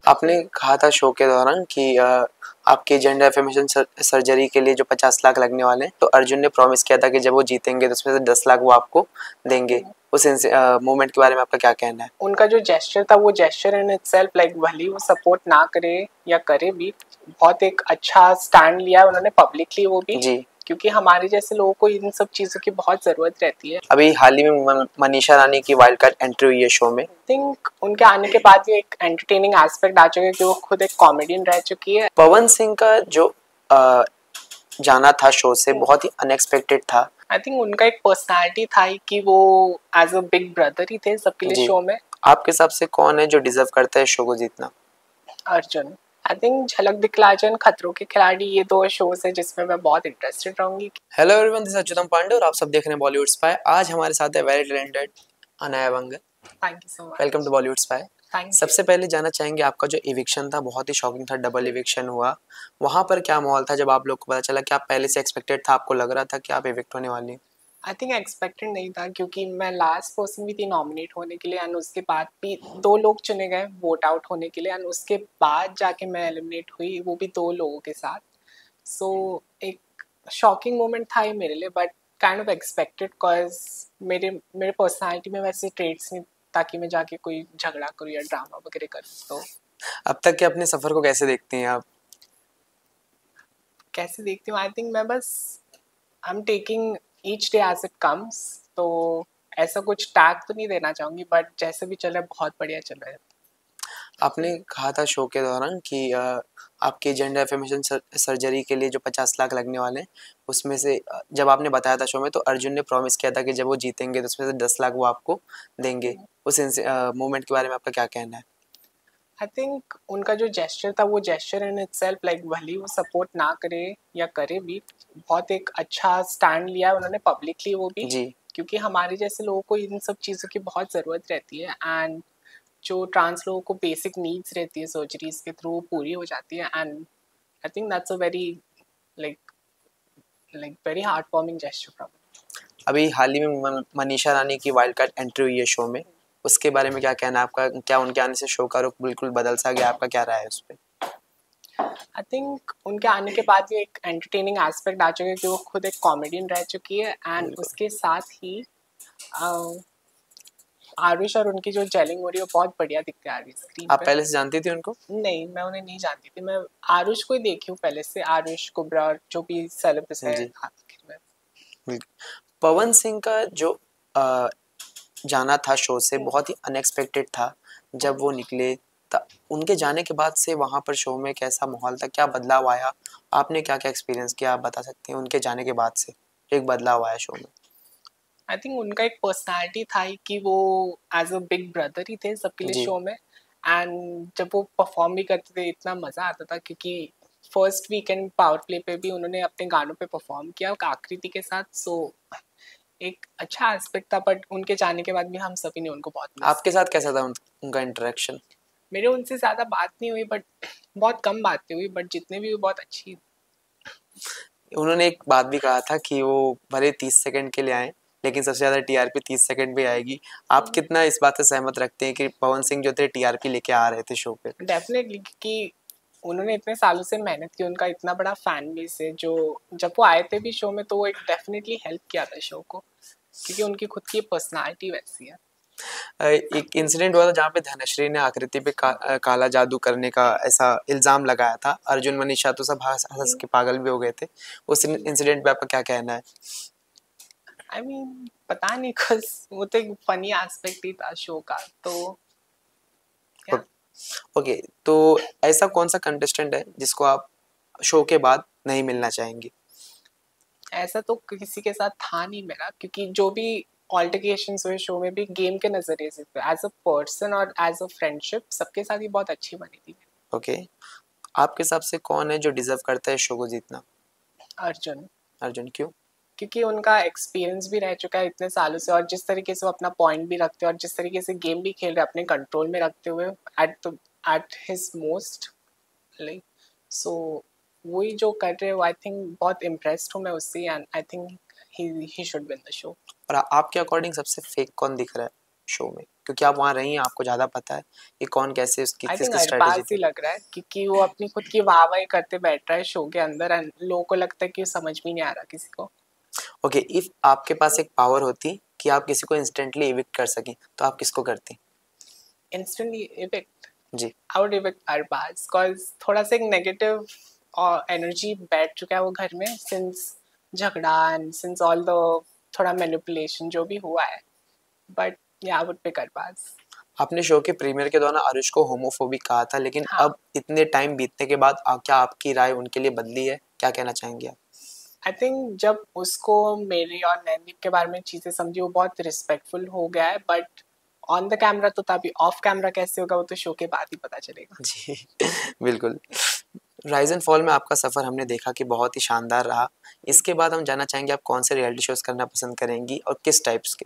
आपने कहा था शो के दौरान कि आपके जेंडर एफर्मेशन सर्जरी के लिए जो 50 लाख लगने वाले हैं, तो अर्जुन ने प्रॉमिस किया था कि जब वो जीतेंगे तो उसमें से 10 लाख वो आपको देंगे। उस मोमेंट के बारे में आपका क्या कहना है? उनका जो जेस्चर था वो जेस्चर इन इटसेल्फ, लाइक भले वो सपोर्ट ना करे या करे भी, बहुत एक अच्छा स्टैंड लिया है उन्होंने पब्लिकली, वो भी जी, क्योंकि हमारे जैसे लोगों को इन सब चीज़ों की बहुत ज़रूरत रहती है। अभी हाल ही में मनीषा रानी की वाइल्ड कार्ड एंट्री हुई है शो में। आई थिंक उनके आने के बाद भी एक एंटरटेनिंग एस्पेक्ट आ चुका है कि वो खुद एक कॉमेडियन रह चुकी है। पवन सिंह का जो जाना था शो से बहुत ही अनएक्सपेक्टेड था। आई थिंक उनका एक पर्सनालिटी था ही कि वो एज अ बिग ब्रदर ही थे सबके लिए जी। शो में। आपके हिसाब से कौन है जो डिजर्व करता है शो को जीतना? अर्जुन। आई थिंक झलक दिखला जान, खतरों के खिलाड़ी, ये दो शोज है जिसमें मैं बहुत इंटरेस्टेड रहूंगी। Hello everyone, this is Achyutam Pandey और आप सब देख रहे हैं बॉलीवुड स्पाई। आज हमारे साथ है very talented Anaya Bangal. Thank you so much. Welcome to Bollywood spy. Thank you. सबसे पहले जानना चाहेंगे आपका जो इविक्शन था बहुत ही शॉकिंग था, डबल इविक्शन हुआ, वहां पर क्या माहौल था जब आप लोग को पता चला? कि आप पहले से एक्सपेक्टेड था, आपको लग रहा था कि आप इविक्ट होने वाली हैं? आई थिंक एक्सपेक्टेड नहीं था क्योंकि मैं लास्ट पर्सन भी थी नॉमिनेट होने के लिए, एंड उसके बाद भी दो लोग चुने गए वोट आउट होने के लिए, एंड उसके बाद जाके मैं एलिमिनेट हुई, वो भी दो लोगों के साथ। सो एक शॉकिंग मोमेंट था ही मेरे लिए, but kind of expected, cause मेरे मेरे पर्सनालिटी में वैसे ट्रेड्स नहीं ताकि मैं जाके कोई झगड़ा करूँ या ड्रामा वगैरह करूँ। तो अब तक के अपने सफर को कैसे देखती हैं आप? कैसे देखती हूँ, आई थिंक मैं बस I am taking each day as it comes. तो ऐसा कुछ टैग तो नहीं देना चाहूँगी, बट जैसे भी चल रहा है बहुत बढ़िया चल रहा है। आपने कहा था शो के दौरान कि आपके जेंडर एफर्मेशन सर्जरी के लिए जो 50 लाख लगने वाले हैं, उसमें से जब आपने बताया था शो में, तो अर्जुन ने प्रॉमिस किया था कि जब वो जीतेंगे तो उसमें से 10 लाख वो आपको देंगे। उस मोमेंट के बारे में आपका क्या कहना है? आई थिंक उनका जो जेस्चर था वो जेस्चर इन इटसेल्फ, लाइक भले वो सपोर्ट ना करे या करे भी, बहुत एक अच्छा स्टैंड लिया है उन्होंने पब्लिकली, वो भी जी, क्योंकि हमारे जैसे लोगों को इन सब चीज़ों की बहुत ज़रूरत रहती है, एंड जो ट्रांस लोगों को बेसिक नीड्स रहती है सर्जरीज के थ्रू पूरी हो जाती है, and I think that's a very like very heart warming gesture from. अभी हाल ही में मनीषा रानी की वाइल्ड कार्ड एंट्री हुई है शो में, उसके बारे में क्या कहना है आपका? क्या उनके आने से शो का रुख बिल्कुल बदल सा गया? आपका क्या राय है उस पर? आई थिंक उनके आने के बाद भी एक एंटरटेनिंग एस्पेक्ट आ चुका है कि वो खुद एक कॉमेडियन रह चुकी है, एंड उसके साथ ही आरुष और उनकी जो जेलिंग हो रही है वो बहुत बढ़िया दिखती है आरुष स्क्रीन आप पे। पहले से जानती थी उनको? नहीं, मैं उन्हें नहीं जानती थी, मैं आरुष को ही देखी हूँ पहले से, आरुष कुब्रा और जो भी सेलेब्स है जी, आखिर में। बिल्कुल। पवन सिंह का जो अ, जाना था शो से बहुत ही अनएक्सपेक्टेड था जब वो निकले। उनके जाने के बाद से वहाँ पर शो में कैसा माहौल था? क्या बदलाव आया? आपने क्या-क्या एक्सपीरियंस किया, आप बता सकती हैं उनके जाने के बाद से? एक बदलाव आया शो में। आई थिंक उनका एक पर्सनालिटी था ही कि वो एज अ बिग ब्रदर ही थे सबके लिए जी, शो में, एंड जब वो परफॉर्म भी करते थे इतना मज़ा आता था क्योंकि फर्स्ट वीकेंड पावर प्ले पे भी उन्होंने अपने गानों पे परफॉर्म किया आकृति के साथ। सो एक अच्छा एस्पेक्ट था, बट उनके जाने के बाद भी हम सभी ने उनको बहुत मिस आपके किया। साथ कैसा था उनका इंटरेक्शन? मेरे उनसे ज़्यादा बात नहीं हुई, बट बहुत कम बातें हुई, बट जितने भी हुई बहुत अच्छी। उन्होंने एक बात भी कहा था कि वो भले 30 सेकंड के लिए आए, लेकिन सबसे ज़्यादा टीआरपी 30 सेकंड पे आएगी। आप कितना इस बात से सहमत रखते हैं कि पवन सिंह जो थे टीआरपी लेके आ रहे थे शो पे? डेफिनेटली, क्योंकि उन्होंने इतने सालों से मेहनत की, उनका इतना बड़ा फैन बेस है, जो जब वो आए थे भी शो में तो वो एक डेफिनेटली हेल्प किया था शो को, क्योंकि उनकी खुद की पर्सनालिटी वैसी है। एक इंसिडेंट हुआ था जहाँ पे धनश्री ने आकृति पे काला जादू करने का ऐसा इल्जाम लगाया था। अर्जुन मनीषा तो सब हंस हंस के पागल भी हो गए थे। उस इंसिडेंट पे आपका क्या कहना है? आई मीन पता नहीं, कुछ वो तो एक फनी एस्पेक्ट ही था शो का, तो क्या। ओके, तो ऐसा कौन सा कंटेस्टेंट है जिसको आप शो के बाद नहीं मिलना चाहेंगे? ऐसा तो किसी के साथ था नहीं मेरा, क्योंकि जो भी ऑल्टरकेशंस हुए शो में भी गेम के नज़रिए से थे, एज अ पर्सन और एज अ फ्रेंडशिप सबके साथ ही बहुत अच्छी बनी थी। ओके, आपके हिसाब से कौन है जो डिजर्व करता है शो को जीतना? अर्जुन। अर्जुन, क्यों? क्योंकि उनका एक्सपीरियंस भी रह चुका है इतने सालों से, और जिस तरीके से वो अपना पॉइंट भी रखते हैं और जिस तरीके से गेम भी खेल रहे हैं अपने कंट्रोल में रखते हुए एट हिज मोस्ट, लाइक, सो वही जो कर रहे हो, आई थिंक बहुत इम्प्रेस्ड हूँ मैं उससे, and I think he should win the show. और आपके अकॉर्डिंग सबसे फेक कौन दिख रहा है? शो में, क्योंकि आप वहाँ रही हैं, आपको ज़्यादा पता है कि कौन कैसे उसकी आई थिंक किसकी स्ट्रेटेजी अरबाज ही थी। लग रहा है क्योंकि वो अपनी खुद की वाहवाही करते बैठ रहा है शो के अंदर एंड लोगों को लगता है कि समझ भी नहीं आ रहा किसी को। ओके, इफ आपके पास एक पावर होती कि आप किसी को इंस्टेंटली एविक्ट कर सकें, तो आप किसको करती? इंस्टेंटली इविक्ट, जी। I would evict Arbaaz because थोड़ा सा एक नेगेटिव और एनर्जी बैठ चुका है वो घर में सिंस झगड़ा एंड सिंस ऑल द थोड़ा मैनिपुलेशन जो भी हुआ है, बट या आई वुड पिक अरबाज। आपने शो के प्रीमियर के दौरान आरुष को होमोफोबिक कहा था, लेकिन हाँ, अब इतने टाइम बीतने के बाद क्या आपकी राय उनके लिए बदली है? क्या कहना चाहेंगे आप? आई थिंक जब उसको मेरे और नैनदीप के बारे में चीज़ें समझी वो बहुत रिस्पेक्टफुल हो गया है, बट ऑन द कैमरा तो तभी, ऑफ कैमरा कैसे होगा वो तो शो के बाद ही पता चलेगा। जी बिल्कुल। राइज एंड फॉल में आपका सफ़र हमने देखा कि बहुत ही शानदार रहा। इसके बाद हम जानना चाहेंगे आप कौन से रियलिटी शोज़ करना पसंद करेंगी और किस टाइप्स के?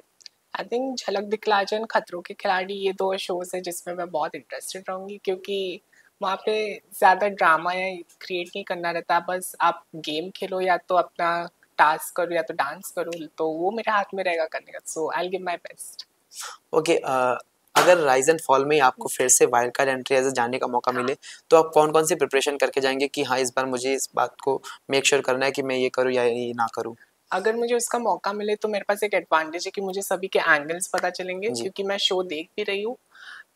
आई थिंक झलक दिखला जन, खतरों के खिलाड़ी, ये दो शोज है जिसमें मैं बहुत इंटरेस्टेड रहूँगी क्योंकि वहाँ पे ज़्यादा ड्रामा या क्रिएट नहीं करना रहता, बस आप गेम खेलो या तो अपना टास्क करो या तो डांस करो, तो वो मेरे हाथ में रहेगा करने का, so I will give my best. Okay, अगर राइज एंड फॉल में ही आपको फिर से वाइल्ड कार्ड एंट्री एज़ जाने का मौका हाँ, मिले, तो आप कौन-कौन सी प्रिपरेशन करके जाएँगे कि हाँ, इस बार मुझे इस बात को मेक श्योर करना है कि मैं ये करूँ या ये ना करूँ? अगर मुझे उसका मौका मिले तो मेरे पास एक एडवांटेज है कि मुझे सभी के एंगल्स पता चलेंगे जी। क्योंकि मैं शो देख भी रही हूँ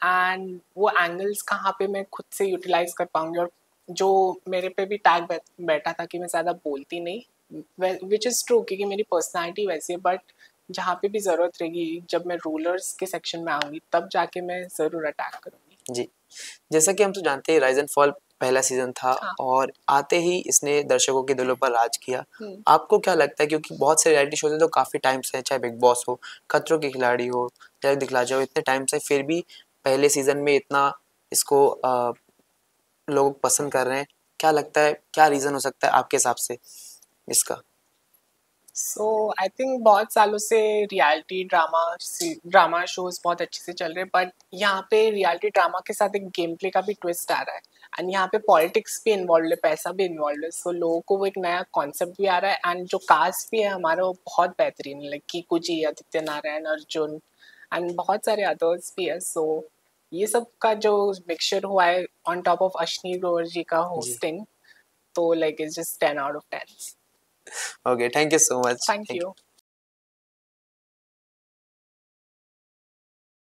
एंड वो एंगल्स कहाँ पे मैं खुद से यूटिलाइज कर पाऊंगी। और जो मेरे पे भी टैग बैठा था कि मैं ज़्यादा बोलती नहीं, विच इज़ ट्रू क्योंकि मेरी पर्सनैलिटी वैसी है, बट जहाँ पे भी ज़रूरत रहेगी जब मैं रूलर्स के सेक्शन में आऊँगी तब जाके मैं ज़रूर अटैक करूँगी। जी। जैसा कि हम तो जानते हैं राइज एंड फॉल पहला सीज़न था हाँ। और आते ही इसने दर्शकों के दिलों पर राज किया। हम्म। आपको क्या लगता है, क्योंकि बहुत से रियलिटी शोज़ हैं तो काफ़ी टाइम से, चाहे बिग बॉस हो, खतरों के खिलाड़ी हो, चाहे दिखला जाओ, इतने टाइम से फिर भी पहले सीज़न में इतना इसको लोग पसंद कर रहे हैं। क्या लगता है, क्या रीज़न हो सकता है आपके हिसाब से इसका? सो आई थिंक बहुत सालों से रियलिटी ड्रामा शोज बहुत अच्छे से चल रहे हैं, बट यहाँ पे रियलिटी ड्रामा के साथ एक गेम प्ले का भी ट्विस्ट आ रहा है एंड यहाँ पे पॉलिटिक्स भी इन्वॉल्व है, पैसा भी इन्वॉल्व है, सो लोगों को वो एक नया कॉन्सेप्ट भी आ रहा है एंड जो कास्ट भी है हमारा वो बहुत बेहतरीन है, लाइक कीकू जी, आदित्य नारायण, अर्जुन एंड बहुत सारे अदर्स भी है। सो ये सब का जो मिक्सचर हुआ है on top of Ashwini Grover ji का जी। होस्टिंग, तो like it's just 10 out of 10। Okay, thank you so much. Thank thank you. You.